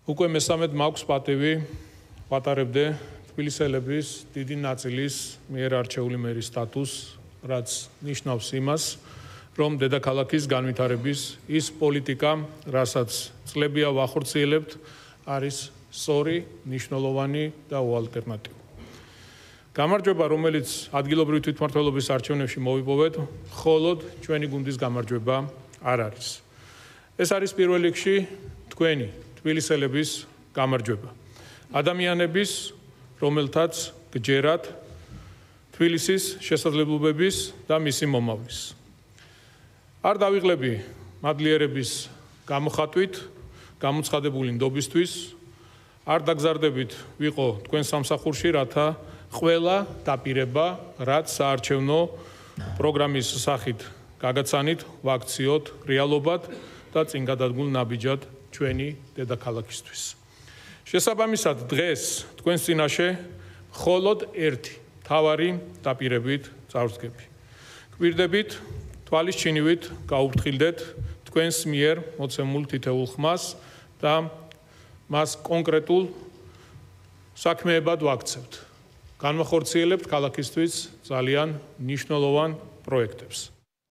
უკვე მესამედ მაქვს პატივი ვატარებდე თბილისელების დიდი ნაწილის მიერ არჩეული მერის სტატუსს, რაც ნიშნავს იმას, რომ დედაქალაქის განვითარების ის პოლიტიკა, რასაც წლებია ვახორციელებთ, არის სწორი, მნიშვნელოვანი და უალტერნატივო. გამარჯვება, რომელიც ადგილობრივი თვითმმართველობის არჩევნებში მოვიპოვეთ, მხოლოდ ჩვენი გუნდის გამარჯვება არ არის. ეს არის პირველ რიგში თქვენი თბილისელების გამარჯვება. ადამიანების, რომელთაც გჯერათ თბილისის შესაძლებლობების და მისი მომავლის. არ დავიღლები მადლიერების გამოხატვით, გამოცხადებული ნდობისთვის, არ დაგზარდებით ვიყო თქვენ სამსახურში, რათა ყველა დაპირება, რაც საარჩევნო პროგრამის სახით გაგაცანით, ვაქციოთ რეალობად და წინ გადადგმულ ნაბიჯად ჩვენი დედაქალაქისთვის. შესაბამისად, დღეს თქვენს წინაშე მხოლოდ ერთი მთავარი დაპირებით წავსდგები. გვირდებით, თვალის ჩინივით გაუფრთხილდეთ თქვენს მიერ მოცემულ თითოეულ ხმას და მას კონკრეტულ საქმეებად ვაქცევთ. განვახორციელებთ ქალაქისთვის ძალიან მნიშვნელოვან პროექტებს.